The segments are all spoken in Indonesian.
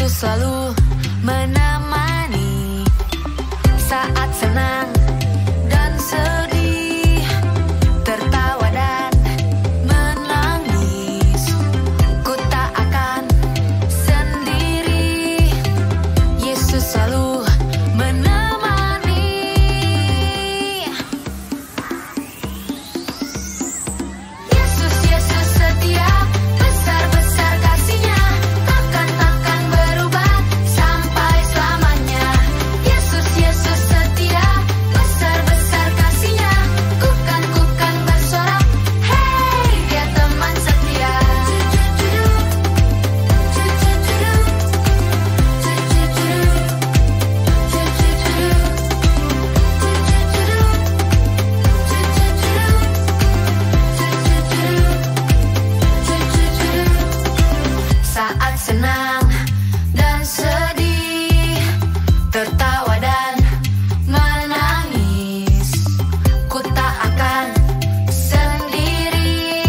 Yesus selalu menemani saat senang dan sedih, tertawa dan menangis. Ku tak akan sendiri, Yesus selalu menemani. Yesus, Yesus setia, besar-besar kasih-Nya, takkan berubah sampai selamanya. Yesus, Yesus setia, besar-besar kasih-Nya, ku kan bersorak, hey, Dia teman setia. Saat senang dan sedih, tertawa dan menangis, ku tak akan sendiri,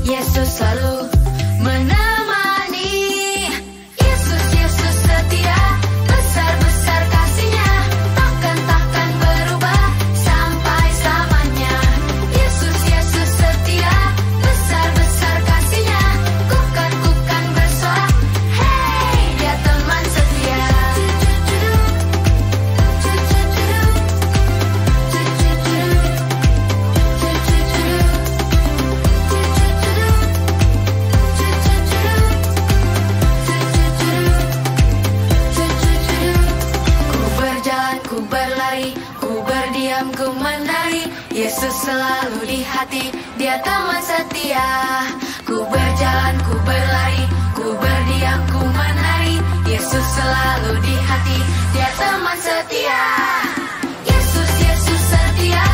Yesus selalu menemani. Yesus, Yesus setia, besar-besar kasih-Nya, takkan berubah sampai selamanya. Yesus, Yesus setia, besar-besar kasih-Nya, ku kan bersorak, hey, Dia teman setia. Ku berjalan, ku berlari, ku berdiam, ku menari, Yesus selalu di hati, Dia teman setia. Ku berjalan, ku berlari, ku berdiam, ku menari, Yesus selalu di hati, Dia teman setia. Yesus, Yesus setia,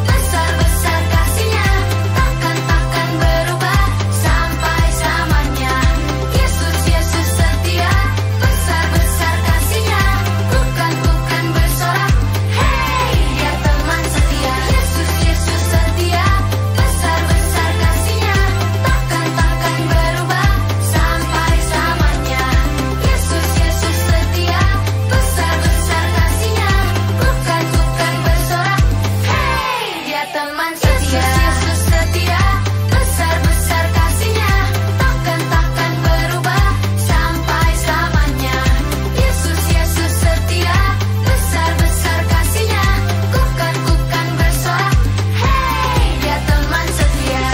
besar-besar kasih-Nya, takkan berubah sampai selamanya. Yesus, Yesus setia, besar-besar kasih-Nya, ku kan bersorak, hey, Dia teman setia. Yesus, Yesus setia, besar-besar kasih-Nya, takkan berubah sampai selamanya. Yesus, Yesus setia, besar-besar kasih-Nya, ku kan bersorak, hey, Dia teman setia. Yesus setia, besar-besar kasih-Nya, takkan berubah sampai selamanya. Yesus, Yesus setia, besar-besar kasih-Nya, ku kan bersorak, hey, Dia teman setia.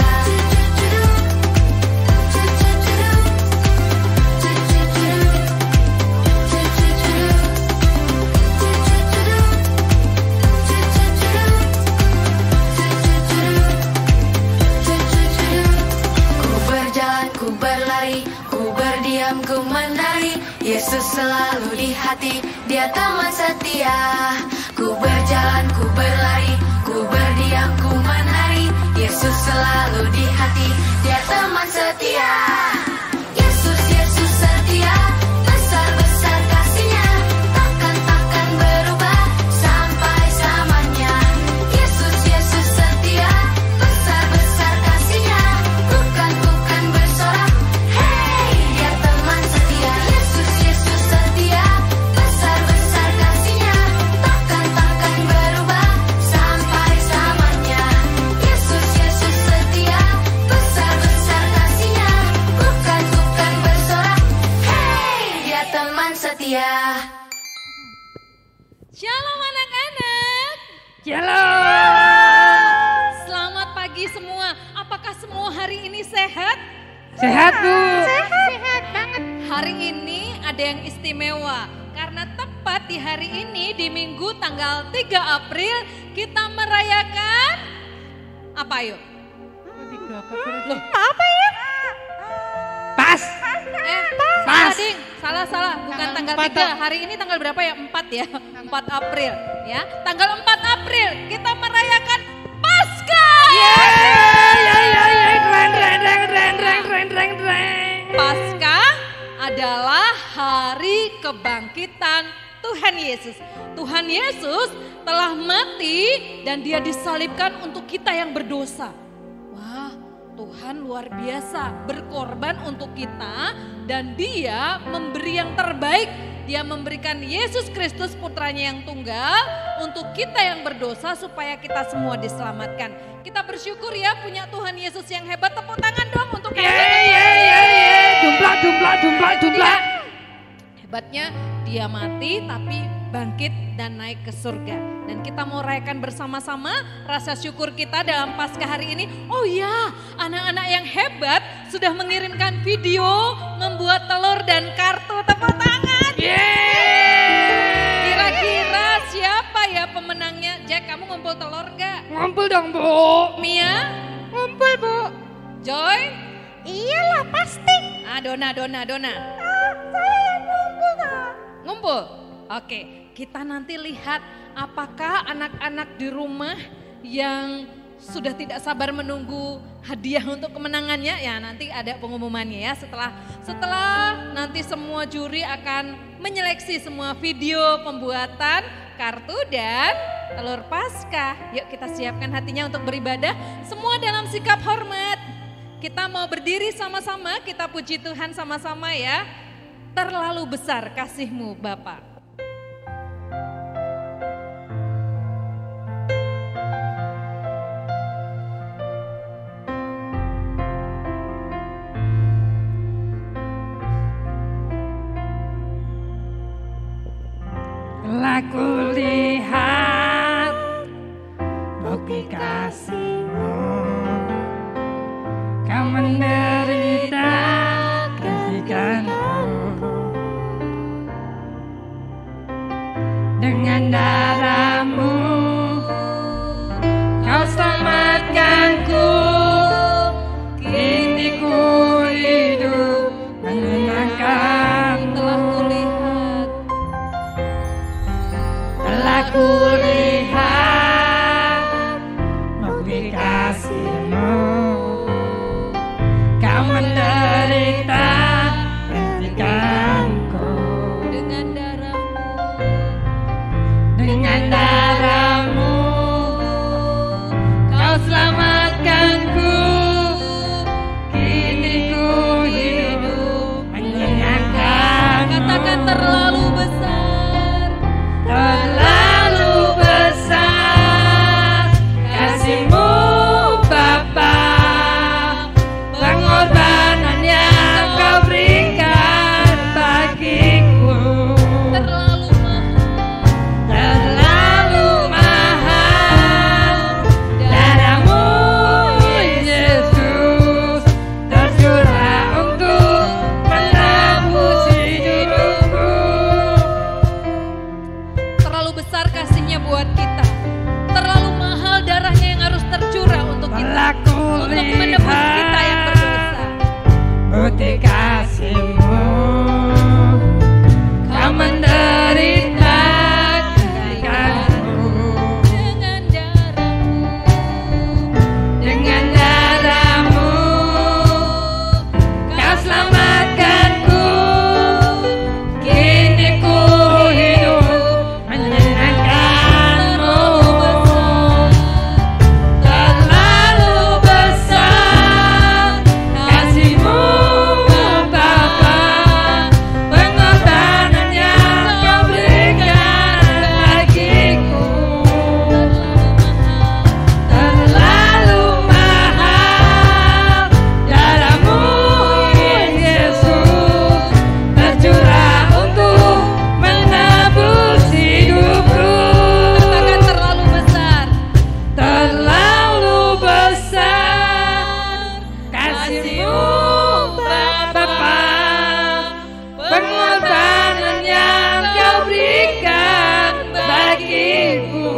Ku berjalan, ku berlari, ku berdiam, ku menari, Yesus selalu di hati, Dia teman setia. Ku berjalan, ku berlari, ku berdiam, ku menari, Yesus selalu di hati, Dia teman setia. Yesus, Yesus setia, besar-besar kasih-Nya, takkan berubah sampai selamanya. Yesus, Yesus setia, besar-besar kasih-Nya, ku kan bersorak, hey, Dia teman setia. Yesus, Yesus setia, besar-besar kasih-Nya, takkan berubah sampai selamanya. Yesus, Yesus setia, besar-besar kasih-Nya, ku kan bersorak, hey, Dia teman setia. Shalom anak-anak. Shalom. Selamat pagi semua. Apakah semua hari ini sehat? Sehat, Bu. Sehat banget. Hari ini ada yang istimewa. Karena tepat di hari ini di Minggu tanggal 3 April kita merayakan apa yuk? Loh, Apa ya? Pas. salah ding, salah. Bukan tanggal 3, hari ini tanggal berapa ya? 4 ya, 4 April ya. Tanggal 4 April kita merayakan Paskah. Paskah adalah hari kebangkitan Tuhan Yesus. Tuhan Yesus telah mati dan Dia disalibkan untuk kita yang berdosa. Wah, Tuhan luar biasa berkorban untuk kita dan dia memberi yang terbaik. Dia memberikan Yesus Kristus putranya yang tunggal untuk kita yang berdosa supaya kita semua diselamatkan. Kita bersyukur ya punya Tuhan Yesus yang hebat. Tepuk tangan dong untuk Jumlah. Hebatnya dia mati tapi bangkit dan naik ke surga. Dan kita mau rayakan bersama-sama rasa syukur kita dalam Paskah hari ini. Oh ya, anak-anak yang hebat sudah mengirimkan video membuat telur dan kartu. Tepuk tangan. Kira-kira siapa ya pemenangnya? Jack, kamu ngumpul telur gak? Ngumpul dong, Bu. Mia? Ngumpul, Bu. Joy? Iyalah, pasti. Dona. Saya yang ngumpul, Kak. Ngumpul? Oke, kita nanti lihat apakah anak-anak di rumah yang sudah tidak sabar menunggu hadiah untuk kemenangannya. Ya nanti ada pengumumannya ya setelah nanti semua juri akan menyeleksi semua video pembuatan kartu dan telur Paskah. Yuk kita siapkan hatinya untuk beribadah, semua dalam sikap hormat. Kita mau berdiri sama-sama, kita puji Tuhan sama-sama ya. Terlalu besar kasih-Mu Bapa. Aku lihat bukti kasih-Mu, Kau menderita gantikanku. Dengan darah-Mu Kau selamatkanku. Kini ku hidup menyenangkan. Telah kulihat bukti kasih-Mu, Kau menderita gantikanku. Dengan darah-Mu Kau selamatkanku. Kini ku hidup menyenangkan. Katakan terlalu besar. Terlalu besar kasih-Mu Bapa, pengorbanan yang Kau berikan bagiku. Terlalu mahal, darah-Mu Yesus tercurah untuk menebus hidupku. Terlalu besar kasihnya buat kita. Terlalu mahal darahnya yang harus tercurah untuk kita. Telah Untuk menebus kita yang berdosa. bukti kasih-Mu, Kau menderita gantikanku. Dengan darah-Mu Kau selamatkanku. Kini ku hidup menyenangkan-Mu. Terlalu besar kasih-Mu Bapa, pengorbanan yang Kau berikan bagiku. Terlalu mahal, darah-Mu Yesus tercurah untuk menebus hidupku. Katakan terlalu besar. Terlalu besar kasih-Mu Bapa, pengorbanan yang Kau berikan bagiku.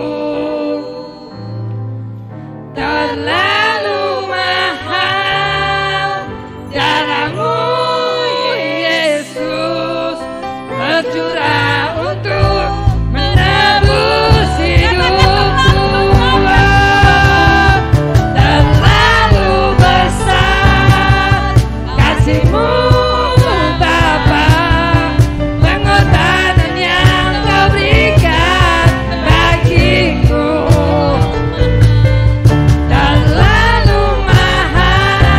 Terlalu mahal, darah-Mu Yesus tercurah untuk menebus hidupku. Terlalu besar kasih-Mu Bapa, pengorbanan yang Kau berikan bagiku. Terlalu mahal,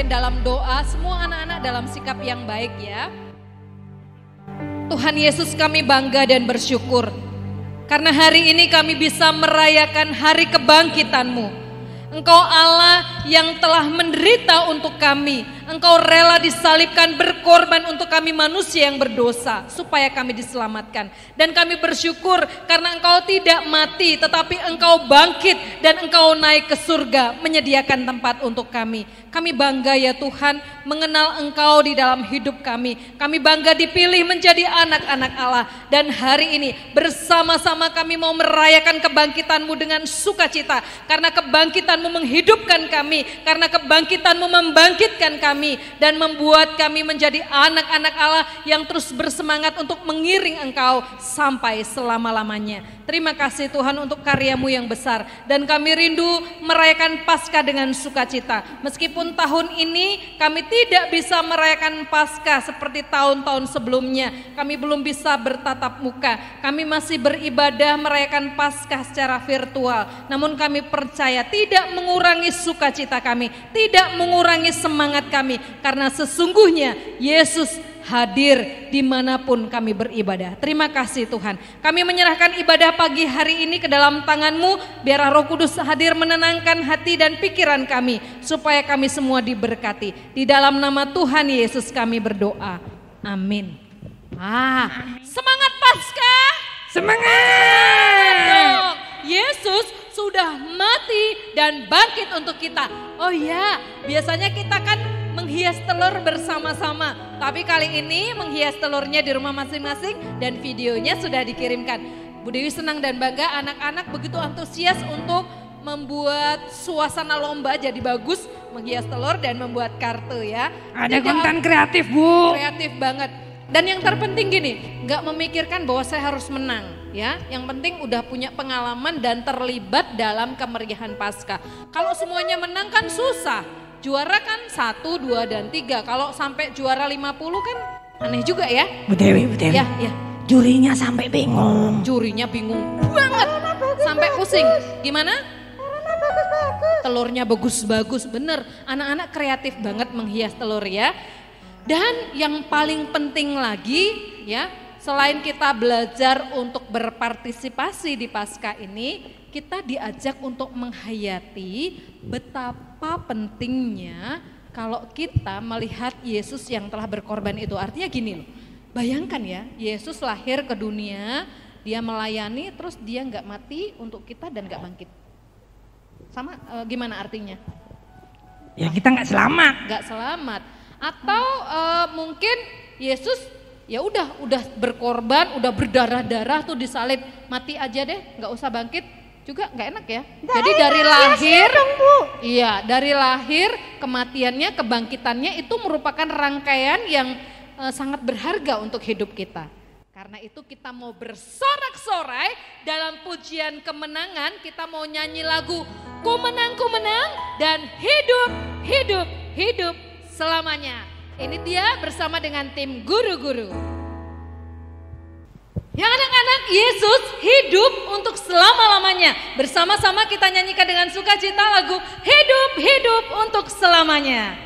pimpin dalam doa, semua anak-anak dalam sikap yang baik ya. Tuhan Yesus, kami bangga dan bersyukur karena hari ini kami bisa merayakan hari kebangkitan-Mu. Engkau Allah yang telah menderita untuk kami. Engkau rela disalibkan, berkorban untuk kami manusia yang berdosa supaya kami diselamatkan. Dan kami bersyukur karena Engkau tidak mati tetapi Engkau bangkit dan Engkau naik ke surga menyediakan tempat untuk kami. Kami bangga ya Tuhan mengenal Engkau di dalam hidup kami. Kami bangga dipilih menjadi anak-anak Allah. Dan hari ini bersama-sama kami mau merayakan kebangkitan-Mu dengan sukacita. Karena kebangkitan-Mu menghidupkan kami. Karena kebangkitan-Mu membangkitkan kami. Dan membuat kami menjadi anak-anak Allah yang terus bersemangat untuk mengiring Engkau sampai selama-lamanya. Terima kasih Tuhan untuk karya-Mu yang besar. Dan kami rindu merayakan Paskah dengan sukacita. Meskipun tahun ini kami tidak bisa merayakan Paskah seperti tahun-tahun sebelumnya. Kami belum bisa bertatap muka. Kami masih beribadah merayakan Paskah secara virtual. Namun kami percaya tidak mengurangi sukacita kami, tidak mengurangi semangat kami. Karena sesungguhnya Yesus hadir dimanapun kami beribadah. Terima kasih Tuhan. Kami menyerahkan ibadah pagi hari ini ke dalam tangan-Mu. Biar Roh Kudus hadir menenangkan hati dan pikiran kami. Supaya kami semua diberkati. Di dalam nama Tuhan Yesus kami berdoa. Amin. Semangat Paskah. Semangat. Yesus sudah mati dan bangkit untuk kita. Oh ya, biasanya kita kan menghias telur bersama-sama. Tapi kali ini menghias telurnya di rumah masing-masing dan videonya sudah dikirimkan. Bu Dewi senang dan bangga anak-anak begitu antusias untuk membuat suasana lomba jadi bagus, menghias telur dan membuat kartu ya. Ada konten kreatif Bu. Kreatif banget. Dan yang terpenting gini, gak memikirkan bahwa saya harus menang ya. Yang penting udah punya pengalaman dan terlibat dalam kemeriahan Paskah. Kalau semuanya menang kan susah. Juara kan 1, 2, dan 3. Kalau sampai juara 50 kan aneh juga ya. Bu Dewi. Ya. Jurinya sampai bingung. Jurinya bingung banget. Sampai pusing. Gimana? Telurnya bagus-bagus. Bener, anak-anak kreatif banget menghias telur ya. Dan yang paling penting lagi ya, selain kita belajar untuk berpartisipasi di Paskah ini, kita diajak untuk menghayati betapa pentingnya kalau kita melihat Yesus yang telah berkorban itu. Artinya gini loh, bayangkan ya, Yesus lahir ke dunia, dia melayani, terus dia nggak mati untuk kita dan nggak bangkit. Sama gimana artinya? Ya kita nggak selamat. Nggak selamat. Atau mungkin Yesus ya udah berkorban, udah berdarah-darah tuh disalib, mati aja deh, nggak usah bangkit. Juga nggak enak ya. Jadi dari lahir, iya dari lahir kematiannya, kebangkitannya itu merupakan rangkaian yang sangat berharga untuk hidup kita. Karena itu kita mau bersorak-sorai dalam pujian kemenangan, kita mau nyanyi lagu Ku menang dan hidup selamanya. Ini dia bersama dengan tim guru-guru. Ya anak-anak, Yesus hidup untuk selama-lamanya. Bersama-sama kita nyanyikan dengan sukacita lagu Hidup untuk selamanya.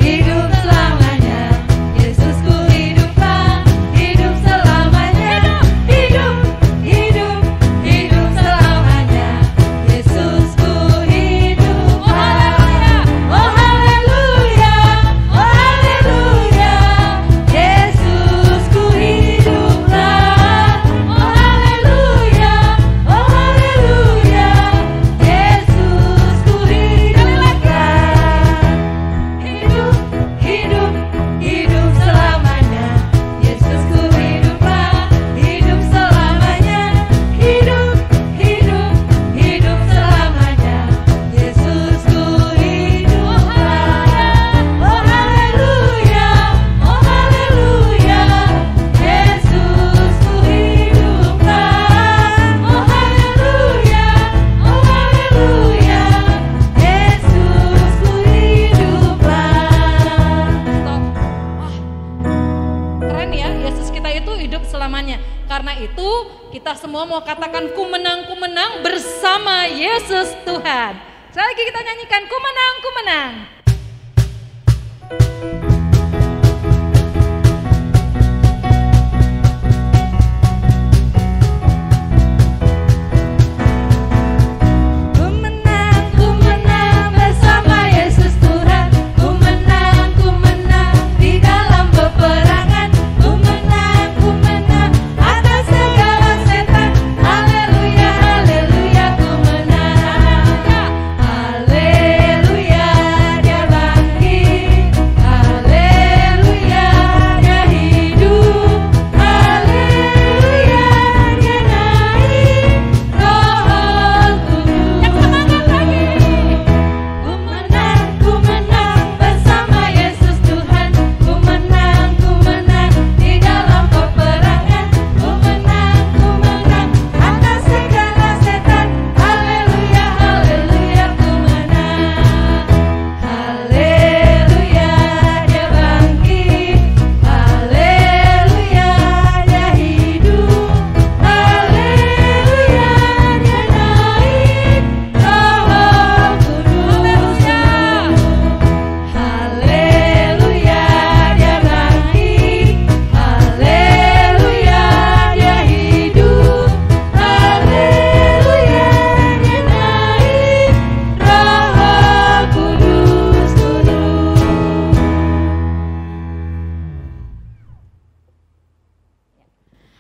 Hidup selamanya. Yesusku hiduplah, hidup selamanya. Hidup selamanya. Yesusku hiduplah. Oh haleluya, oh haleluya. Yesusku hidup. ku menang bersama Yesus Tuhan. Sekali lagi kita nyanyikan, ku menang, ku menang. Ku menang bersama Yesus Tuhan. Ku menang di dalam peperangan. Ku menang atas segala setan. Haleluya, haleluya, ku menang. Haleluya, dia bangkit. Haleluya, dia hidup. Haleluya, dia naik. Roh Kudus. Yang semangat lagi. Ku menang bersama Yesus Tuhan. Ku menang di dalam peperangan. Ku menang atas segala setan. Haleluya, haleluya, ku menang. Haleluya, dia bangkit. Haleluya, dia hidup. Haleluya, dia naik. Roh Kudus. Haleluya, dia bangkit. Haleluya, dia hidup. Haleluya, dia naik. Roh Kudus turun.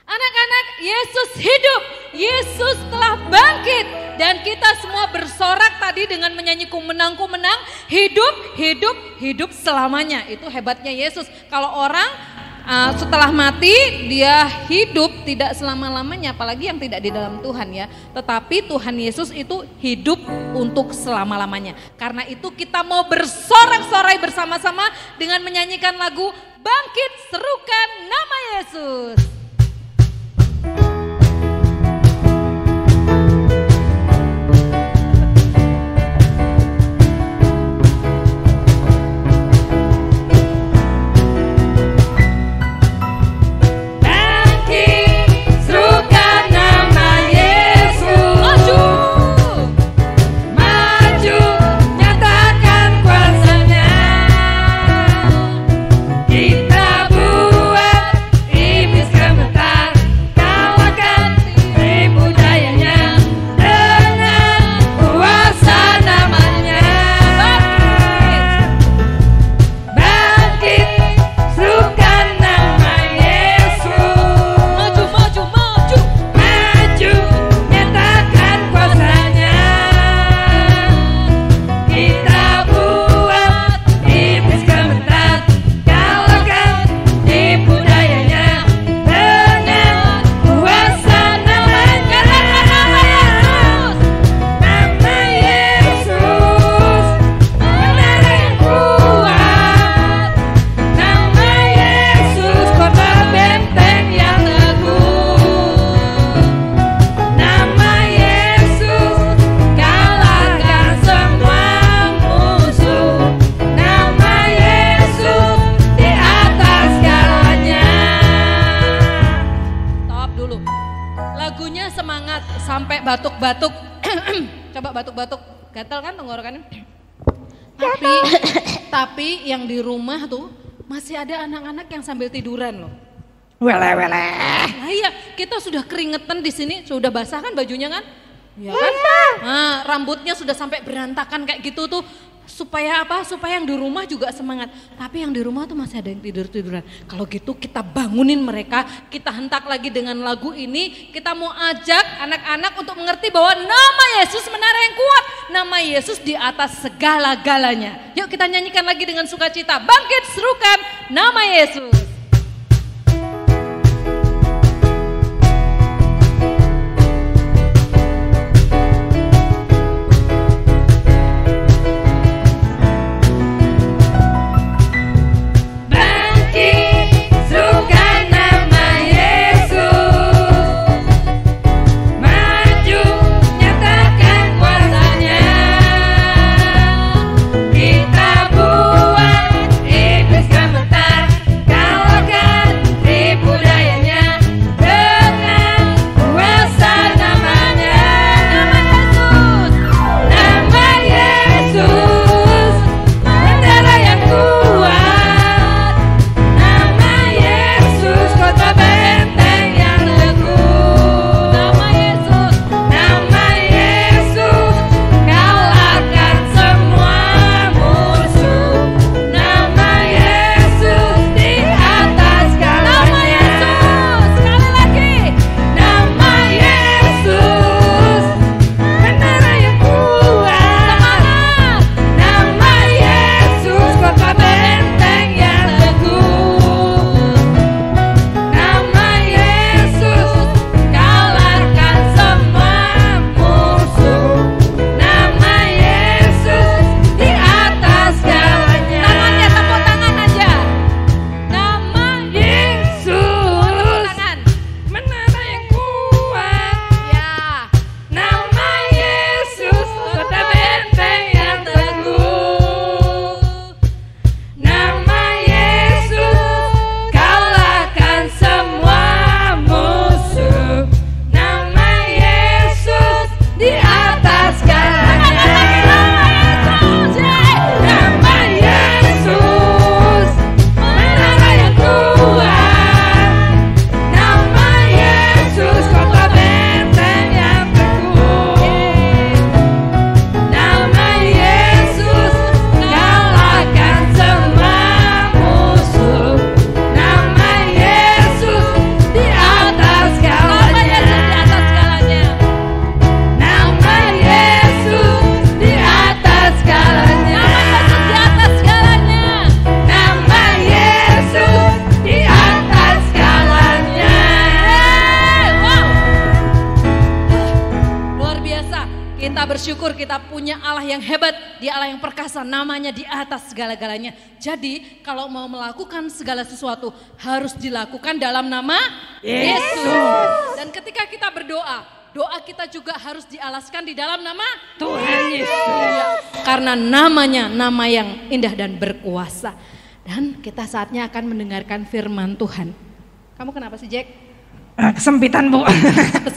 Anak-anak, Yesus hidup, Yesus telah bangkit. Dan kita semua bersorak tadi dengan menyanyi ku menang, hidup, hidup, hidup selamanya. Itu hebatnya Yesus. Kalau orang setelah mati, dia hidup tidak selama-lamanya, apalagi yang tidak di dalam Tuhan ya. Tetapi Tuhan Yesus itu hidup untuk selama-lamanya. Karena itu kita mau bersorak-sorai bersama-sama dengan menyanyikan lagu Bangkit Serukan Nama Yesus. Bangkit, serukan nama Yesus. Maju, nyatakan kuasanya. Kita buat iblis gemetar, kalahkan tipu dayanya dengan kuasa namanya. Bangkit, serukan nama Yesus. Maju, maju, maju. Maju, nyatakan kuasanya. Kita buat iblis gemetar, kalahkan tipu dayanya dengan kuasa namanya. Nama Yesus, benar yang kuat. Nama Yesus, kota benteng yang teguh. Nama Yesus, kalahkan semua musuh. Nama Yesus, di atas segalanya. Stop dulu. Lagunya semangat sampai batuk-batuk. Coba batuk-batuk. Gatal kan tenggorokannya? Tapi yang di rumah tuh masih ada anak-anak yang sambil tiduran loh. Wele. Nah iya, kita sudah keringetan di sini, sudah basah kan bajunya kan? Iya kan? Nah, rambutnya sudah sampai berantakan kayak gitu tuh. Supaya apa? Supaya yang di rumah juga semangat. Tapi yang di rumah tuh masih ada yang tidur-tiduran. Kalau gitu kita bangunin mereka, kita hentak lagi dengan lagu ini. Kita mau ajak anak-anak untuk mengerti bahwa nama Yesus menara yang kuat. Nama Yesus di atas segala-galanya. Yuk kita nyanyikan lagi dengan sukacita. Bangkit serukan nama Yesus. Bangkit, serukan nama Yesus. Maju, nyatakan kuasanya. Kita buat iblis gemetar, Kita bersyukur kita punya Allah yang hebat, Dia Allah yang perkasa, namanya di atas segala-galanya. Jadi kalau mau melakukan segala sesuatu harus dilakukan dalam nama Yesus. Dan ketika kita berdoa, doa kita juga harus dialaskan di dalam nama Tuhan Yesus. karena namanya nama yang indah dan berkuasa. Dan kita saatnya akan mendengarkan firman Tuhan. Kamu kenapa sih Jack? Kesempitan, Bu.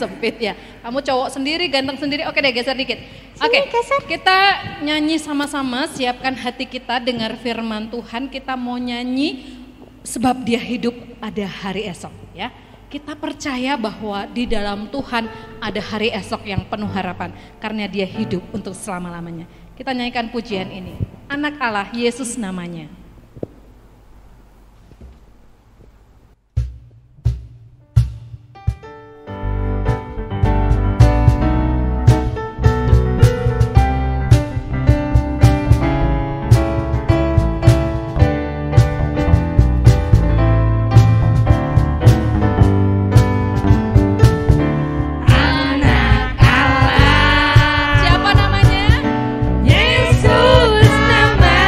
Sempit ya. Kamu cowok sendiri, ganteng sendiri. Oke deh, geser dikit. Oke, kita nyanyi sama-sama. Siapkan hati kita dengar firman Tuhan. Kita mau nyanyi sebab Dia hidup ada hari esok. Ya, kita percaya bahwa di dalam Tuhan ada hari esok yang penuh harapan karena Dia hidup untuk selama-lamanya. Kita nyanyikan pujian ini. Anak Allah, Yesus namanya. Siapa namanya? Yesus namanya.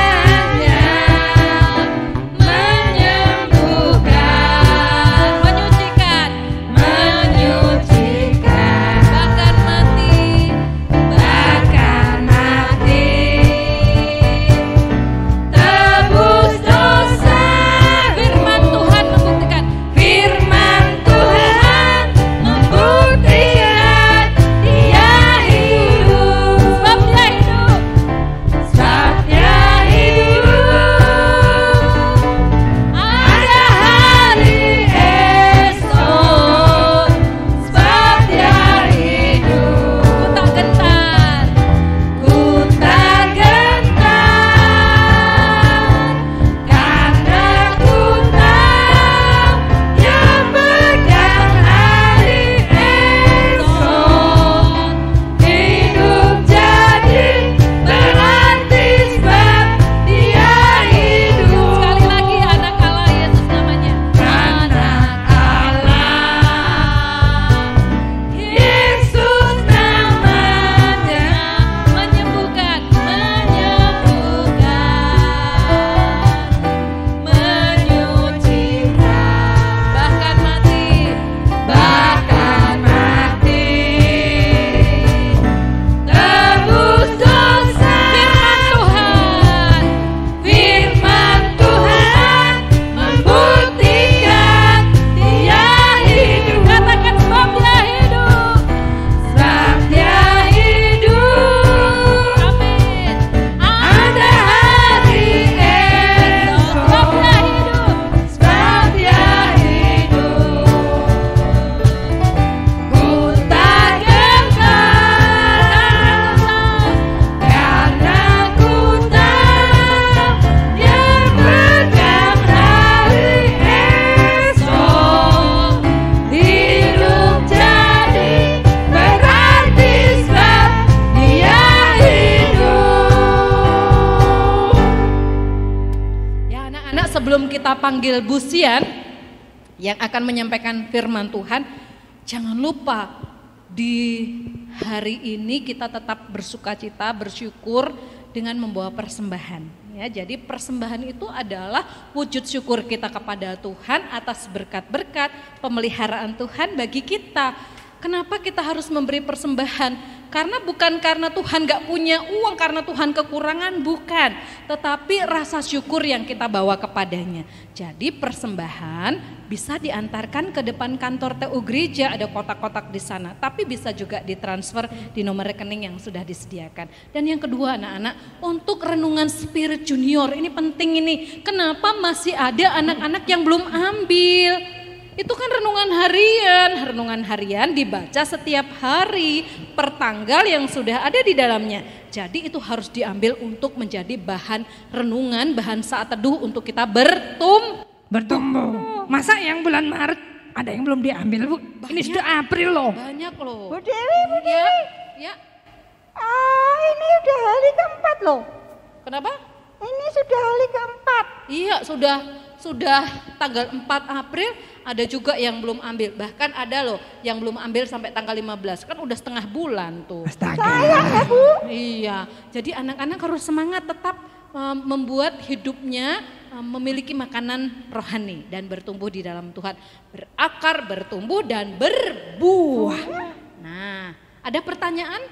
sebelum kita panggil Bu Sian yang akan menyampaikan firman Tuhan, jangan lupa di hari ini kita tetap bersukacita, bersyukur dengan membawa persembahan. Ya, jadi persembahan itu adalah wujud syukur kita kepada Tuhan atas berkat-berkat pemeliharaan Tuhan bagi kita. Kenapa kita harus memberi persembahan? Karena bukan karena Tuhan gak punya uang, karena Tuhan kekurangan, bukan. Tetapi rasa syukur yang kita bawa kepadanya. Jadi persembahan bisa diantarkan ke depan kantor TU Gereja, ada kotak-kotak di sana. Tapi bisa juga ditransfer di nomor rekening yang sudah disediakan. Dan yang kedua anak-anak, untuk renungan Spirit Junior, ini penting ini. Kenapa masih ada anak-anak yang belum ambil? Itu kan renungan harian dibaca setiap hari per tanggal yang sudah ada di dalamnya. Jadi itu harus diambil untuk menjadi bahan renungan, bahan saat teduh untuk kita bertumbuh. Masa yang bulan Maret ada yang belum diambil, Bu? Banyak. Ini sudah April loh. Banyak loh. Bu Dewi, Bu Dewi. Ya. Ah, ini udah hari keempat loh. Kenapa? Ini sudah hari keempat. Iya, sudah tanggal 4 April ada juga yang belum ambil. Bahkan ada loh yang belum ambil sampai tanggal 15. Kan udah setengah bulan tuh. Astaga. Sayang ya Bu. Iya, jadi anak-anak harus semangat tetap membuat hidupnya memiliki makanan rohani dan bertumbuh di dalam Tuhan. Berakar, bertumbuh dan berbuah. Nah, ada pertanyaan?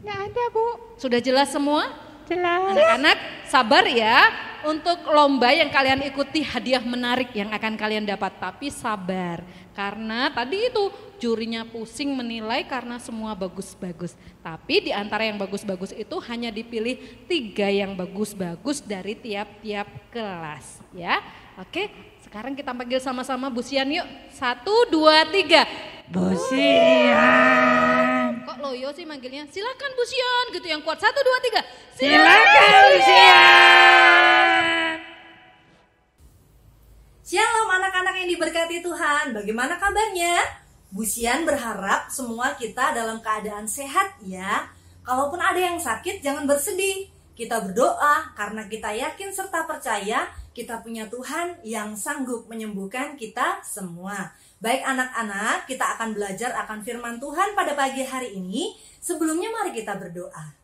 Nggak ada Bu. Sudah jelas semua? Jelas. Anak-anak sabar ya untuk lomba yang kalian ikuti, hadiah menarik yang akan kalian dapat. Tapi sabar karena tadi itu jurinya pusing menilai karena semua bagus-bagus. Tapi di antara yang bagus-bagus itu hanya dipilih 3 yang bagus-bagus dari tiap-tiap kelas ya. Oke, sekarang kita panggil sama-sama Bu Sian yuk. 1, 2, 3. Bu Sian. Kok loyo sih manggilnya? Silakan Bu Sian gitu yang kuat. 1, 2, 3. Silakan Bu Sian. Shalom anak-anak yang diberkati Tuhan, bagaimana kabarnya? Bu Sian berharap semua kita dalam keadaan sehat ya. Kalaupun ada yang sakit jangan bersedih. Kita berdoa karena kita yakin serta percaya kita punya Tuhan yang sanggup menyembuhkan kita semua. Baik anak-anak, kita akan belajar akan firman Tuhan pada pagi hari ini. Sebelumnya mari kita berdoa.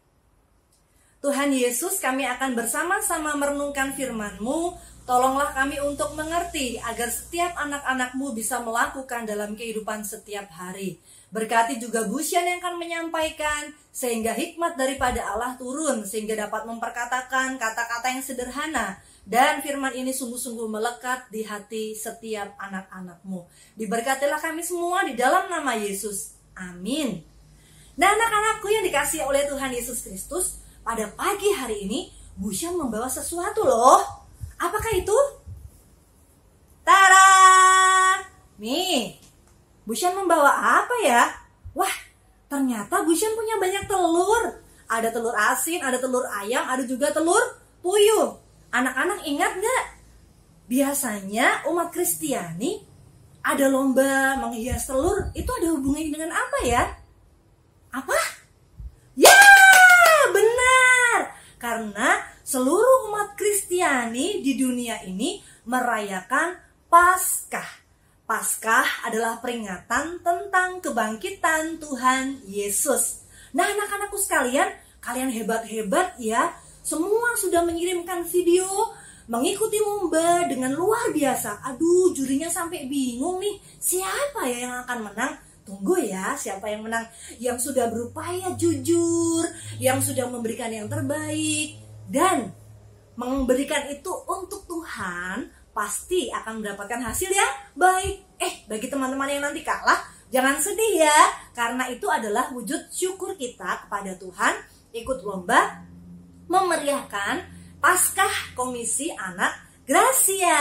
Tuhan Yesus, kami akan bersama-sama merenungkan firman-Mu. Tolonglah kami untuk mengerti agar setiap anak-anak-Mu bisa melakukan dalam kehidupan setiap hari. Berkati juga Bu Sian yang akan menyampaikan, sehingga hikmat daripada Allah turun, sehingga dapat memperkatakan kata-kata yang sederhana. Dan firman ini sungguh-sungguh melekat di hati setiap anak-anak-Mu. Diberkatilah kami semua di dalam nama Yesus. Amin. Nah anak-anakku yang dikasihi oleh Tuhan Yesus Kristus, pada pagi hari ini Bu Sian membawa sesuatu loh. Apakah itu? Tara! Nih, Bu Sian membawa apa ya? Wah, ternyata Bu Sian punya banyak telur. Ada telur asin, ada telur ayam, ada juga telur puyuh. Anak-anak ingat gak? Biasanya umat Kristiani ada lomba menghias telur. Itu ada hubungannya dengan apa ya? Apa? Ya, benar. Karena seluruh umat Kristiani di dunia ini merayakan Paskah. Paskah adalah peringatan tentang kebangkitan Tuhan Yesus. Nah anak-anakku sekalian, kalian hebat-hebat ya. Semua sudah mengirimkan video mengikuti lomba dengan luar biasa. Aduh, jurinya sampai bingung nih, siapa ya yang akan menang? Tunggu ya, siapa yang menang? Yang sudah berupaya jujur, yang sudah memberikan yang terbaik, dan memberikan itu untuk Tuhan, pasti akan mendapatkan hasil yang baik. Bagi teman-teman yang nanti kalah, jangan sedih ya, karena itu adalah wujud syukur kita kepada Tuhan. Ikut lomba memeriahkan Paskah Komisi Anak Gracia.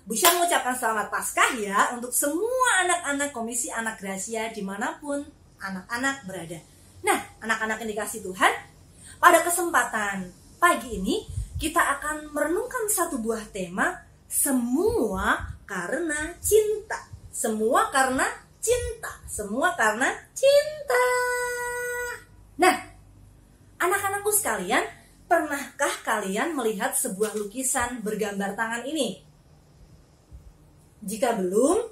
Bu Sian mengucapkan selamat Paskah ya untuk semua anak-anak Komisi Anak Gracia dimanapun anak-anak berada. Nah, anak-anak yang dikasih Tuhan, pada kesempatan pagi ini kita akan merenungkan satu buah tema, semua karena cinta. Semua karena cinta. Semua karena cinta. Nah, anak-anakku sekalian, pernahkah kalian melihat sebuah lukisan bergambar tangan ini? Jika belum,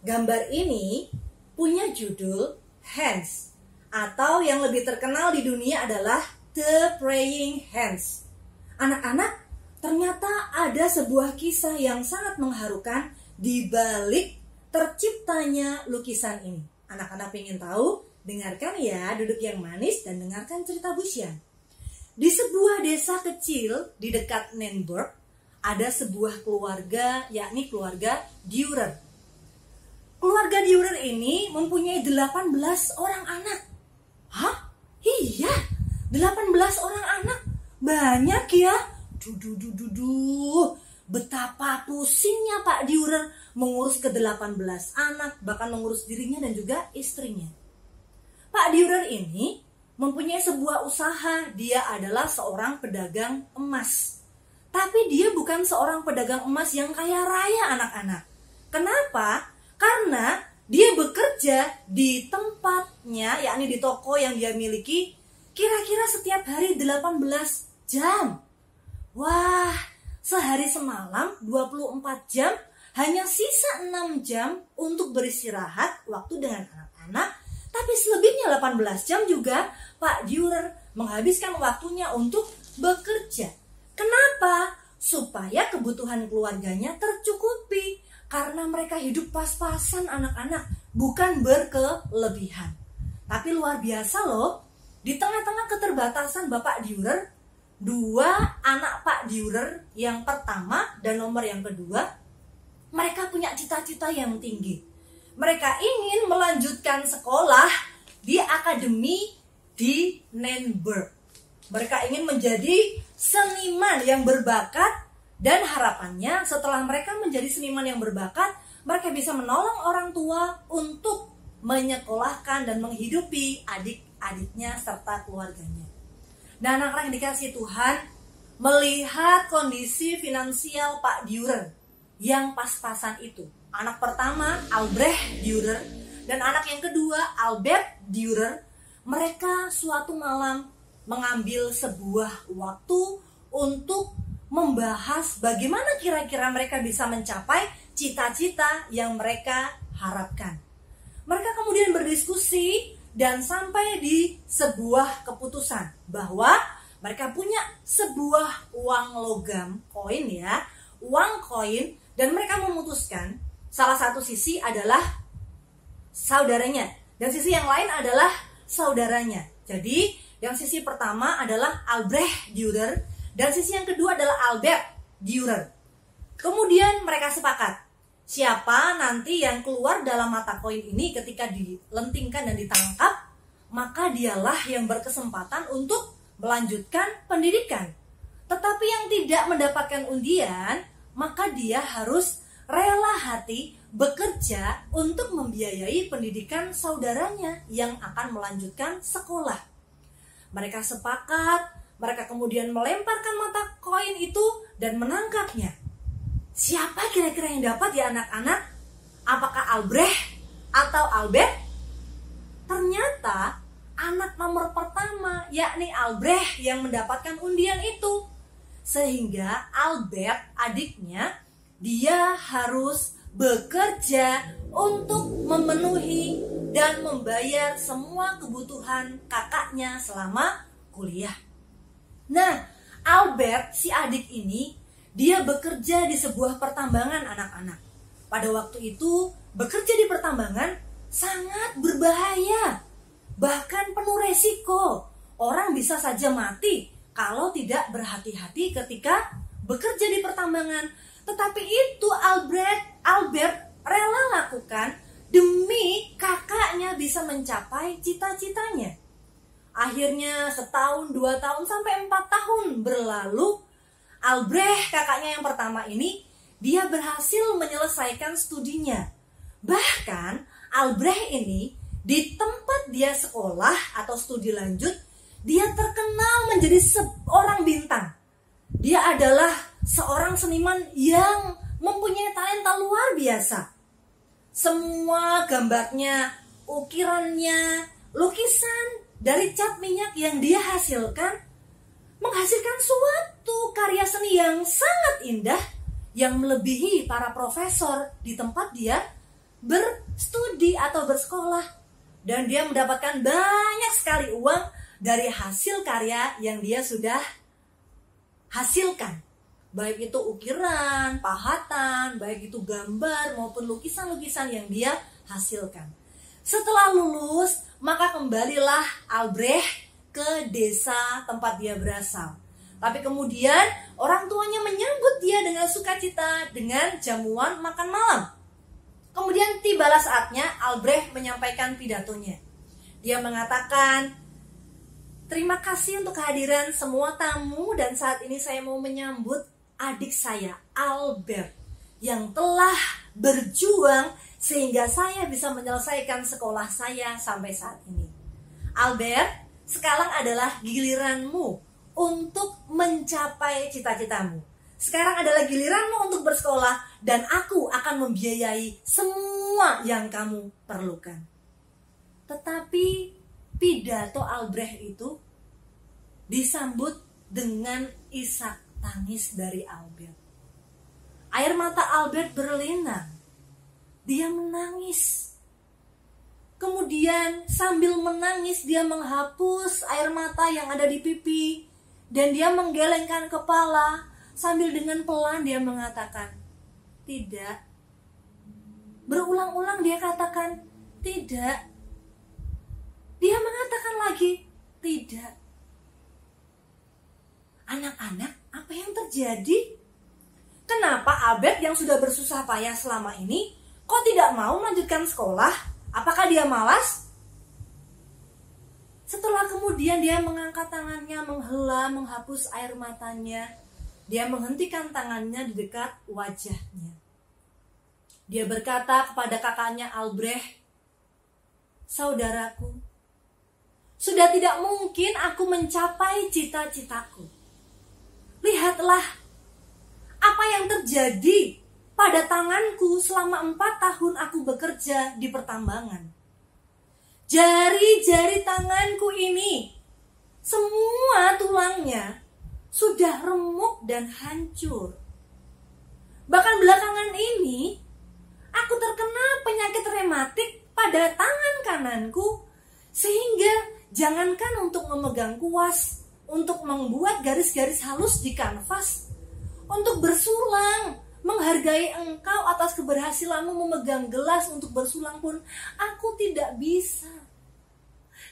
gambar ini punya judul Hands, atau yang lebih terkenal di dunia adalah The Praying Hands. Anak-anak, ternyata ada sebuah kisah yang sangat mengharukan di balik terciptanya lukisan ini. Anak-anak ingin tahu? Dengarkan ya, duduk yang manis dan dengarkan cerita Bu Sian. Di sebuah desa kecil di dekat Nenburg, ada sebuah keluarga, yakni keluarga Dürer. Keluarga Dürer ini mempunyai 18 orang anak. Hah? Iya, 18 orang anak. Banyak ya. Betapa pusingnya Pak Dürer mengurus ke-18 anak, bahkan mengurus dirinya dan juga istrinya. Pak Dürer ini mempunyai sebuah usaha. Dia adalah seorang pedagang emas. Tapi dia bukan seorang pedagang emas yang kaya raya anak-anak. Kenapa? Karena dia bekerja di tempatnya, yakni di toko yang dia miliki, kira-kira setiap hari 18 jam. Wah, sehari semalam 24 jam, hanya sisa 6 jam untuk beristirahat waktu dengan anak-anak. Tapi selebihnya 18 jam juga Pak Dürer menghabiskan waktunya untuk bekerja. Kenapa? Supaya kebutuhan keluarganya tercukupi. Karena mereka hidup pas-pasan anak-anak, bukan berkelebihan. Tapi luar biasa loh, di tengah-tengah keterbatasan Bapak Dürer, 2 anak Pak Dürer yang pertama dan nomor yang kedua, mereka punya cita-cita yang tinggi. Mereka ingin melanjutkan sekolah di akademi di Nuremberg. Mereka ingin menjadi seniman yang berbakat. Dan harapannya setelah mereka menjadi seniman yang berbakat, mereka bisa menolong orang tua untuk menyekolahkan dan menghidupi adik-adiknya serta keluarganya. Dan anak-anak yang dikasihi Tuhan, melihat kondisi finansial Pak Dürer yang pas-pasan itu. Anak pertama Albrecht Dürer dan anak yang kedua Albert Dürer, mereka suatu malam mengambil sebuah waktu untuk membahas bagaimana kira-kira mereka bisa mencapai cita-cita yang mereka harapkan. Mereka kemudian berdiskusi dan sampai di sebuah keputusan bahwa mereka punya sebuah uang logam, koin ya, uang koin, dan mereka memutuskan salah satu sisi adalah saudaranya dan sisi yang lain adalah saudaranya. Jadi yang sisi pertama adalah Albrecht Dürer dan sisi yang kedua adalah Albert Dürer. Kemudian mereka sepakat, siapa nanti yang keluar dalam mata koin ini ketika dilentingkan dan ditangkap, maka dialah yang berkesempatan untuk melanjutkan pendidikan. Tetapi yang tidak mendapatkan undian, maka dia harus rela hati bekerja untuk membiayai pendidikan saudaranya yang akan melanjutkan sekolah. Mereka sepakat. Mereka kemudian melemparkan mata koin itu dan menangkapnya. Siapa kira-kira yang dapat ya anak-anak? Apakah Albrecht atau Albert? Ternyata anak nomor pertama, yakni Albrecht yang mendapatkan undian itu. Sehingga Albert, adiknya, dia harus bekerja untuk memenuhi dan membayar semua kebutuhan kakaknya selama kuliah. Nah, Albert, si adik ini, dia bekerja di sebuah pertambangan anak-anak. Pada waktu itu, bekerja di pertambangan sangat berbahaya. Bahkan penuh resiko. Orang bisa saja mati kalau tidak berhati-hati ketika bekerja di pertambangan. Tetapi itu Albert rela lakukan demi kakaknya bisa mencapai cita-citanya. Akhirnya 1 tahun, 2 tahun, sampai 4 tahun berlalu, Albrecht kakaknya yang pertama ini, dia berhasil menyelesaikan studinya. Bahkan Albrecht ini di tempat dia sekolah atau studi lanjut, dia terkenal menjadi seorang bintang. Dia adalah seorang seniman yang mempunyai talenta luar biasa. Semua gambarnya, ukirannya, lukisan dari cat minyak yang dia hasilkan menghasilkan suatu karya seni yang sangat indah yang melebihi para profesor di tempat dia berstudi atau bersekolah. Dan dia mendapatkan banyak sekali uang dari hasil karya yang dia sudah hasilkan. Baik itu ukiran, pahatan, baik itu gambar maupun lukisan-lukisan yang dia hasilkan. Setelah lulus, maka kembalilah Albrecht ke desa tempat dia berasal. Tapi kemudian orang tuanya menyambut dia dengan sukacita dengan jamuan makan malam. Kemudian tibalah saatnya Albrecht menyampaikan pidatonya. Dia mengatakan, terima kasih untuk kehadiran semua tamu dan saat ini saya mau menyambut adik saya Albert yang telah berjuang sehingga saya bisa menyelesaikan sekolah saya sampai saat ini. Albert, sekarang adalah giliranmu untuk mencapai cita-citamu. Sekarang adalah giliranmu untuk bersekolah dan aku akan membiayai semua yang kamu perlukan. Tetapi pidato Albrecht itu disambut dengan isak tangis dari Albert. Air mata Albert berlinang. Dia menangis. Kemudian sambil menangis dia menghapus air mata yang ada di pipi. Dan dia menggelengkan kepala sambil dengan pelan dia mengatakan, tidak. Berulang-ulang dia katakan, tidak. Dia mengatakan lagi, tidak. Anak-anak, apa yang terjadi? Kenapa Albert yang sudah bersusah payah selama ini kok tidak mau melanjutkan sekolah? Apakah dia malas? Setelah kemudian dia mengangkat tangannya, menghela, menghapus air matanya. Dia menghentikan tangannya di dekat wajahnya. Dia berkata kepada kakaknya Albrecht, saudaraku, sudah tidak mungkin aku mencapai cita-citaku. Lihatlah apa yang terjadi pada tanganku selama 4 tahun aku bekerja di pertambangan. Jari-jari tanganku ini, semua tulangnya sudah remuk dan hancur. Bahkan belakangan ini, aku terkena penyakit rematik pada tangan kananku, sehingga jangankan untuk memegang kuas, untuk membuat garis-garis halus di kanvas, untuk bersulang, menghargai engkau atas keberhasilanmu memegang gelas untuk bersulang pun, aku tidak bisa.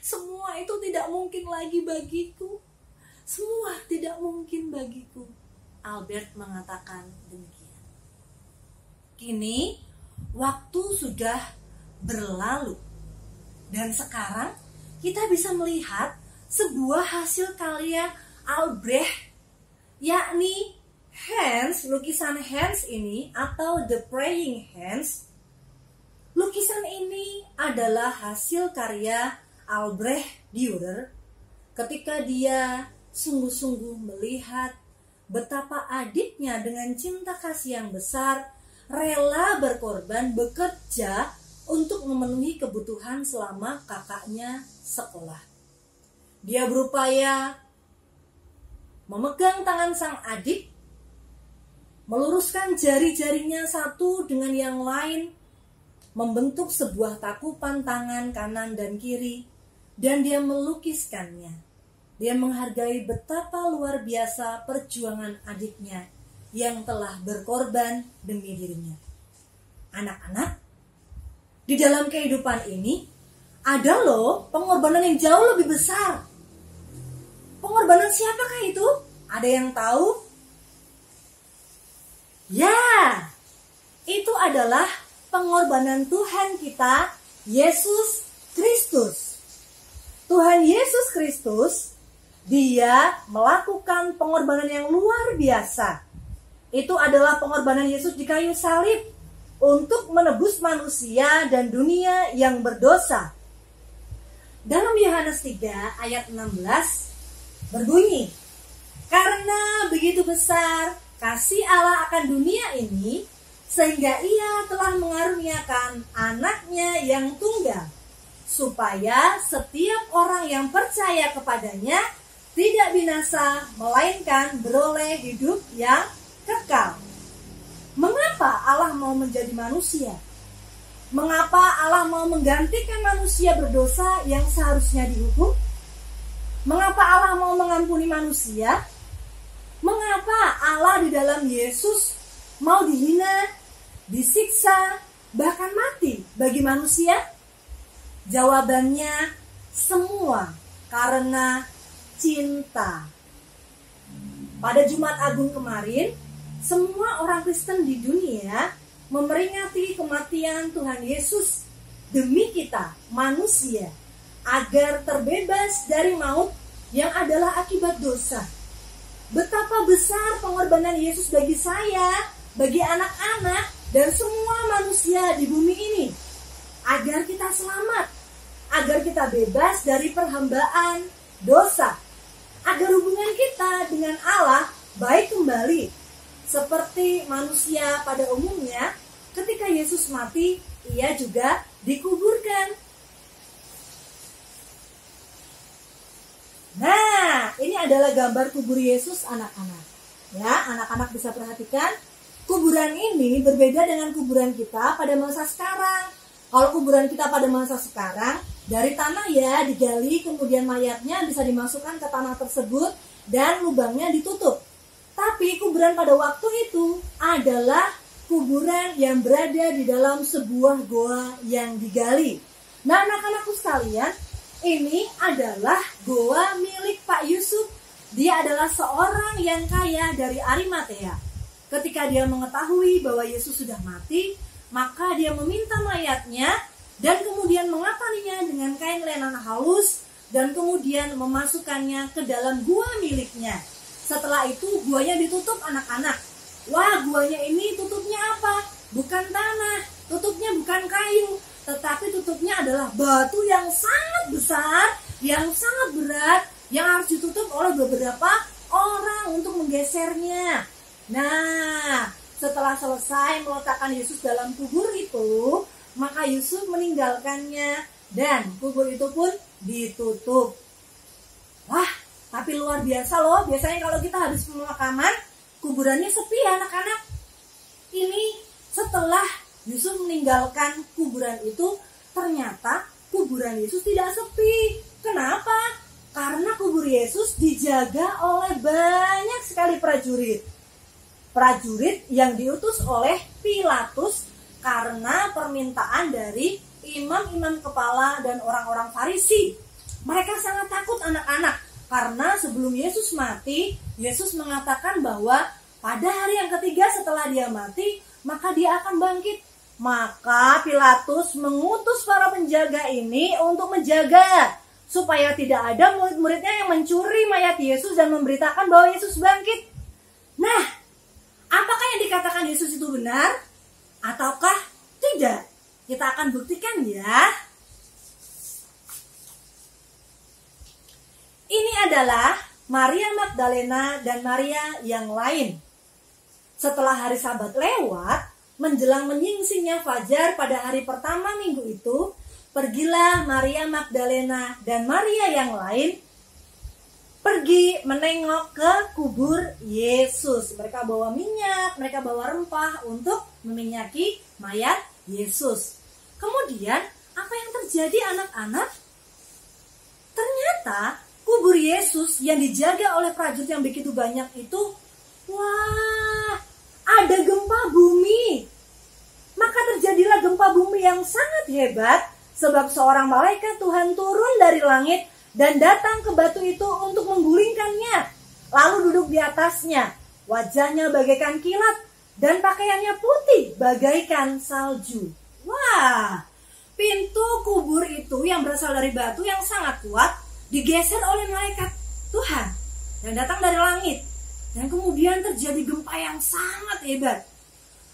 Semua itu tidak mungkin lagi bagiku. Semua tidak mungkin bagiku. Albert mengatakan demikian. Kini, waktu sudah berlalu. Dan sekarang, kita bisa melihat sebuah hasil karya Albrecht, yakni Hans, lukisan Hans ini atau The Praying Hands. Lukisan ini adalah hasil karya Albrecht Dürer ketika dia sungguh-sungguh melihat betapa adiknya dengan cinta kasih yang besar rela berkorban bekerja untuk memenuhi kebutuhan selama kakaknya sekolah. Dia berupaya memegang tangan sang adik, meluruskan jari-jarinya satu dengan yang lain, membentuk sebuah takupan tangan kanan dan kiri, dan dia melukiskannya. Dia menghargai betapa luar biasa perjuangan adiknya yang telah berkorban demi dirinya. Anak-anak, di dalam kehidupan ini ada loh pengorbanan yang jauh lebih besar. Pengorbanan siapakah itu? Ada yang tahu? Ya, itu adalah pengorbanan Tuhan kita, Yesus Kristus. Tuhan Yesus Kristus, dia melakukan pengorbanan yang luar biasa. Itu adalah pengorbanan Yesus di kayu salib untuk menebus manusia dan dunia yang berdosa. Dalam Yohanes 3 ayat 16 berbunyi, karena begitu besar kasih Allah akan dunia ini, sehingga ia telah mengaruniakan anaknya yang tunggal, supaya setiap orang yang percaya kepadanya tidak binasa, melainkan beroleh hidup yang kekal. Mengapa Allah mau menjadi manusia? Mengapa Allah mau menggantikan manusia berdosa yang seharusnya dihukum? Mengapa Allah mau mengampuni manusia? Mengapa Allah di dalam Yesus mau dihina, disiksa, bahkan mati bagi manusia? Jawabannya semua karena cinta. Pada Jumat Agung kemarin, semua orang Kristen di dunia memperingati kematian Tuhan Yesus demi kita, manusia, agar terbebas dari maut yang adalah akibat dosa. Betapa besar pengorbanan Yesus bagi saya, bagi anak-anak, dan semua manusia di bumi ini, agar kita selamat, agar kita bebas dari perhambaan dosa, agar hubungan kita dengan Allah baik kembali, seperti manusia pada umumnya. Ketika Yesus mati, ia juga dikuburkan. Nah, ini adalah gambar kubur Yesus anak-anak. Ya, anak-anak bisa perhatikan, kuburan ini berbeda dengan kuburan kita pada masa sekarang. Kalau kuburan kita pada masa sekarang, dari tanah ya digali, kemudian mayatnya bisa dimasukkan ke tanah tersebut dan lubangnya ditutup. Tapi kuburan pada waktu itu adalah kuburan yang berada di dalam sebuah goa yang digali. Nah, anak-anakku sekalian, ini adalah goa milik Pak Yusuf. Dia adalah seorang yang kaya dari Arimatea. Ketika dia mengetahui bahwa Yesus sudah mati, maka dia meminta mayatnya dan kemudian mengapaninya dengan kain lenan halus dan kemudian memasukkannya ke dalam gua miliknya. Setelah itu guanya ditutup anak-anak. Wah, guanya ini tutupnya apa? Bukan tanah, tutupnya bukan kayu, tetapi tutupnya adalah batu yang sangat besar, yang sangat berat, yang harus ditutup oleh beberapa orang untuk menggesernya. Nah, setelah selesai meletakkan Yesus dalam kubur itu, maka Yusuf meninggalkannya dan kubur itu pun ditutup. Wah, tapi luar biasa loh. Biasanya kalau kita habis pemakaman, kuburannya sepi ya anak-anak. Ini setelah Yusuf meninggalkan kuburan itu, ternyata kuburan Yesus tidak sepi. Kenapa? Karena kubur Yesus dijaga oleh banyak sekali prajurit. Prajurit yang diutus oleh Pilatus karena permintaan dari imam-imam kepala dan orang-orang Farisi. Mereka sangat takut anak-anak karena sebelum Yesus mati, Yesus mengatakan bahwa pada hari yang ketiga setelah dia mati, maka dia akan bangkit. Maka Pilatus mengutus para penjaga ini untuk menjaga supaya tidak ada murid-muridnya yang mencuri mayat Yesus dan memberitakan bahwa Yesus bangkit. Nah, apakah yang dikatakan Yesus itu benar ataukah tidak? Kita akan buktikan ya. Ini adalah Maria Magdalena dan Maria yang lain. Setelah hari Sabat lewat, menjelang menyingsingnya fajar pada hari pertama minggu itu, pergilah Maria Magdalena dan Maria yang lain pergi menengok ke kubur Yesus. Mereka bawa minyak, mereka bawa rempah untuk meminyaki mayat Yesus. Kemudian, apa yang terjadi anak-anak? Ternyata kubur Yesus yang dijaga oleh prajurit yang begitu banyak itu, wah, ada gempa bumi. Maka terjadilah gempa bumi yang sangat hebat, sebab seorang malaikat Tuhan turun dari langit dan datang ke batu itu untuk menggulingkannya, lalu duduk di atasnya. Wajahnya bagaikan kilat dan pakaiannya putih bagaikan salju. Wah, pintu kubur itu yang berasal dari batu yang sangat kuat digeser oleh malaikat Tuhan yang datang dari langit. Dan kemudian terjadi gempa yang sangat hebat.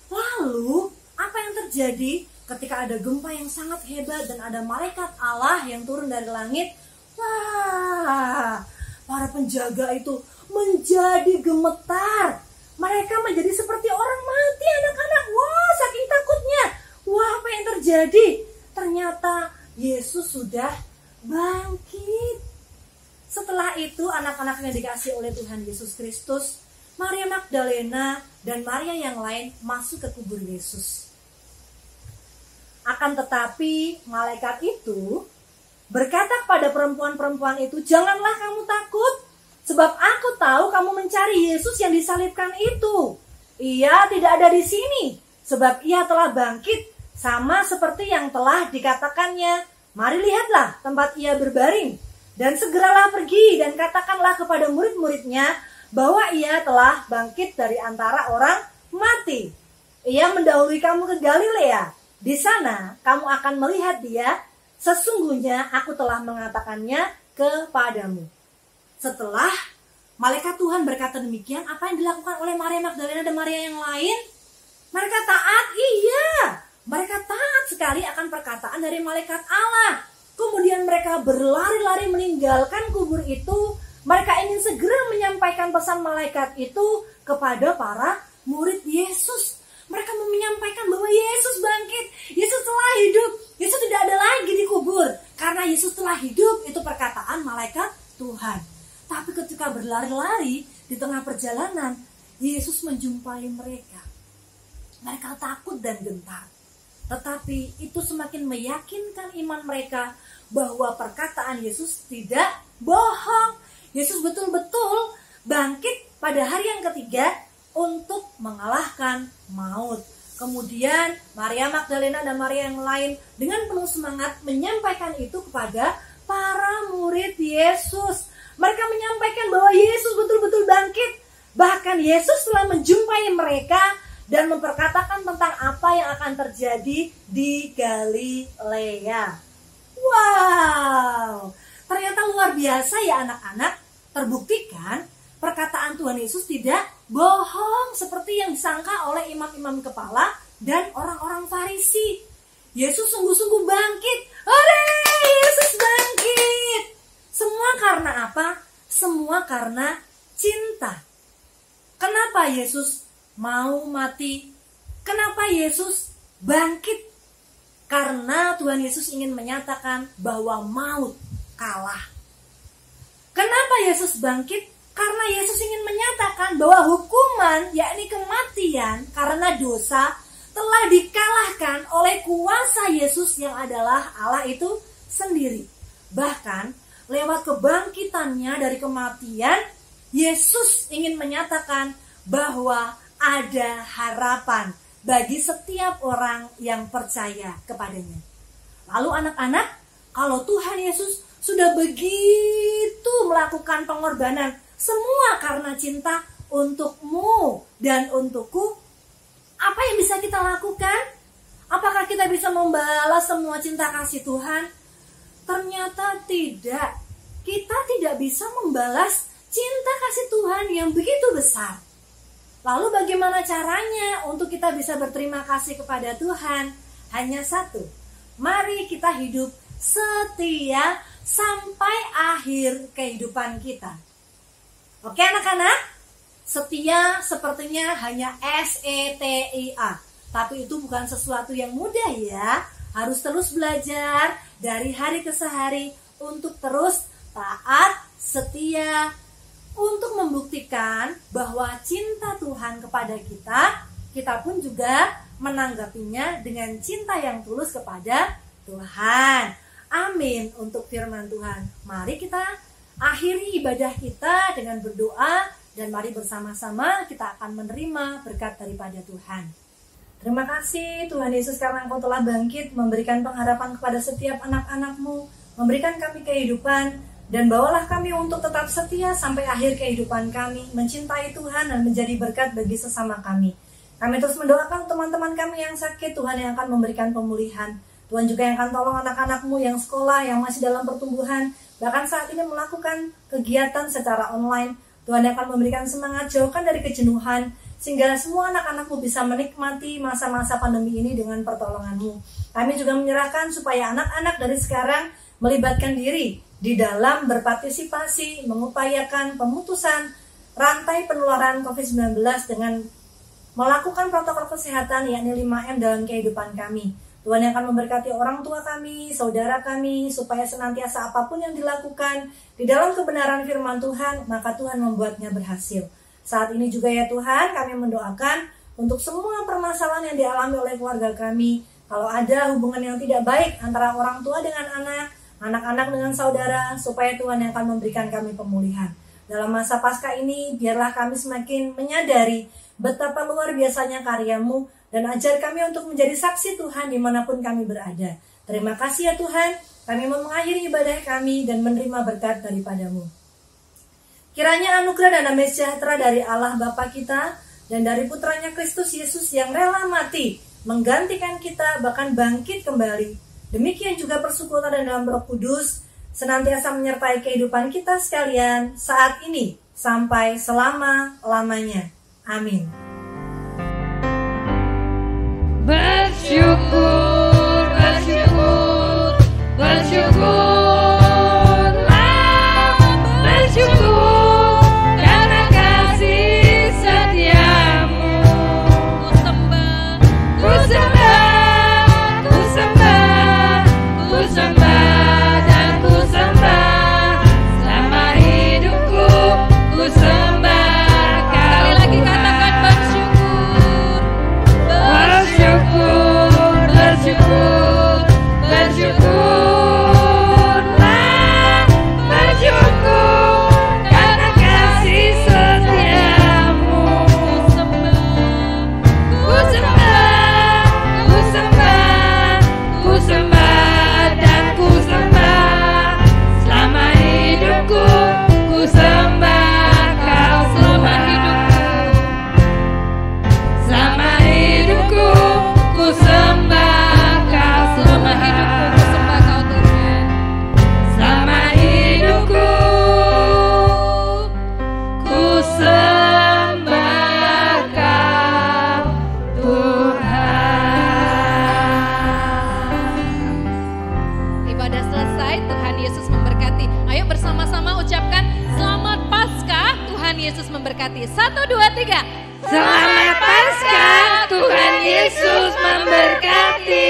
Lalu, apa yang terjadi ketika ada gempa yang sangat hebat dan ada malaikat Allah yang turun dari langit? Wah, para penjaga itu menjadi gemetar. Mereka menjadi seperti orang mati anak-anak. Wah, saking takutnya. Wah, apa yang terjadi? Ternyata Yesus sudah bangkit. Setelah itu anak-anak yang dikasihi oleh Tuhan Yesus Kristus, Maria Magdalena dan Maria yang lain masuk ke kubur Yesus. Akan tetapi malaikat itu berkata kepada perempuan-perempuan itu, "Janganlah kamu takut, sebab aku tahu kamu mencari Yesus yang disalibkan itu. Ia tidak ada di sini, sebab ia telah bangkit, sama seperti yang telah dikatakannya. Mari lihatlah tempat ia berbaring, dan segeralah pergi dan katakanlah kepada murid-muridnya bahwa ia telah bangkit dari antara orang mati. Ia mendahului kamu ke Galilea. Di sana kamu akan melihat dia. Sesungguhnya aku telah mengatakannya kepadamu." Setelah malaikat Tuhan berkata demikian, apa yang dilakukan oleh Maria Magdalena dan Maria yang lain? Mereka taat, iya. Mereka taat sekali akan perkataan dari malaikat Allah. Kemudian mereka berlari-lari meninggalkan kubur itu. Mereka ingin segera menyampaikan pesan malaikat itu kepada para murid Yesus. Mereka menyampaikan bahwa Yesus bangkit, Yesus telah hidup, Yesus tidak ada lagi di kubur. Karena Yesus telah hidup, itu perkataan malaikat Tuhan. Tapi ketika berlari-lari di tengah perjalanan, Yesus menjumpai mereka. Mereka takut dan gentar. Tetapi itu semakin meyakinkan iman mereka bahwa perkataan Yesus tidak bohong. Yesus betul-betul bangkit pada hari yang ketiga untuk mengalahkan maut. Kemudian Maria Magdalena dan Maria yang lain dengan penuh semangat menyampaikan itu kepada para murid Yesus. Mereka menyampaikan bahwa Yesus betul-betul bangkit. Bahkan Yesus telah menjumpai mereka dan memperkatakan tentang apa yang akan terjadi di Galilea. Wow, ternyata luar biasa ya anak-anak. Terbuktikan perkataan Tuhan Yesus tidak bohong seperti yang disangka oleh imam-imam kepala dan orang-orang Farisi. Yesus sungguh-sungguh bangkit. Hore, Yesus bangkit. Semua karena apa? Semua karena cinta. Kenapa Yesus mau mati? Kenapa Yesus bangkit? Karena Tuhan Yesus ingin menyatakan bahwa maut kalah. Kenapa Yesus bangkit? Karena Yesus ingin menyatakan bahwa hukuman, yakni kematian karena dosa, telah dikalahkan oleh kuasa Yesus yang adalah Allah itu sendiri. Bahkan lewat kebangkitannya dari kematian, Yesus ingin menyatakan bahwa ada harapan bagi setiap orang yang percaya kepadanya. Lalu anak-anak, kalau Tuhan Yesus sudah begitu melakukan pengorbanan, semua karena cinta untukmu dan untukku, apa yang bisa kita lakukan? Apakah kita bisa membalas semua cinta kasih Tuhan? Ternyata tidak. Kita tidak bisa membalas cinta kasih Tuhan yang begitu besar. Lalu bagaimana caranya untuk kita bisa berterima kasih kepada Tuhan? Hanya satu. Mari kita hidup setia sampai akhir kehidupan kita. Oke anak-anak? Setia sepertinya hanya SETIA. Tapi itu bukan sesuatu yang mudah ya. Harus terus belajar dari hari ke hari untuk terus taat, setia, untuk membuktikan bahwa cinta Tuhan kepada kita pun juga menanggapinya dengan cinta yang tulus kepada Tuhan. Amin untuk firman Tuhan. Mari kita akhiri ibadah kita dengan berdoa dan mari bersama-sama kita akan menerima berkat daripada Tuhan. Terima kasih Tuhan Yesus karena Engkau telah bangkit, memberikan pengharapan kepada setiap anak-anak-Mu, memberikan kami kehidupan, dan bawalah kami untuk tetap setia sampai akhir kehidupan kami, mencintai Tuhan dan menjadi berkat bagi sesama kami. Kami terus mendoakan teman-teman kami yang sakit, Tuhan yang akan memberikan pemulihan. Tuhan juga yang akan tolong anak-anak-Mu yang sekolah, yang masih dalam pertumbuhan, bahkan saat ini melakukan kegiatan secara online. Tuhan yang akan memberikan semangat, jauhkan dari kejenuhan, sehingga semua anak-anak-Mu bisa menikmati masa-masa pandemi ini dengan pertolongan-Mu. Kami juga menyerahkan supaya anak-anak dari sekarang melibatkan diri di dalam berpartisipasi, mengupayakan pemutusan rantai penularan COVID-19 dengan melakukan protokol kesehatan yakni 5M dalam kehidupan kami. Tuhan yang akan memberkati orang tua kami, saudara kami, supaya senantiasa apapun yang dilakukan di dalam kebenaran firman Tuhan, maka Tuhan membuatnya berhasil. Saat ini juga ya Tuhan, kami mendoakan untuk semua permasalahan yang dialami oleh keluarga kami. Kalau ada hubungan yang tidak baik antara orang tua dengan anak, anak-anak dengan saudara, supaya Tuhan yang akan memberikan kami pemulihan. Dalam masa Paskah ini, biarlah kami semakin menyadari betapa luar biasanya karya-Mu, dan ajar kami untuk menjadi saksi Tuhan dimanapun kami berada. Terima kasih ya Tuhan, kami mau mengakhiri ibadah kami dan menerima berkat daripada-Mu. Kiranya anugerah dan damai sejahtera dari Allah Bapa kita dan dari Putranya Kristus Yesus yang rela mati, menggantikan kita bahkan bangkit kembali. Demikian juga persekutuan dalam Roh Kudus senantiasa menyertai kehidupan kita sekalian saat ini sampai selama-lamanya. Amin. Bersyukur, bersyukur, bersyukurlah, bersyukur karena kasih setiamu. Ku sembah, Ku sembah, ku sembah, ku sembah dan ku sembah sama hidupku Selamat Paskah, Tuhan Yesus memberkati.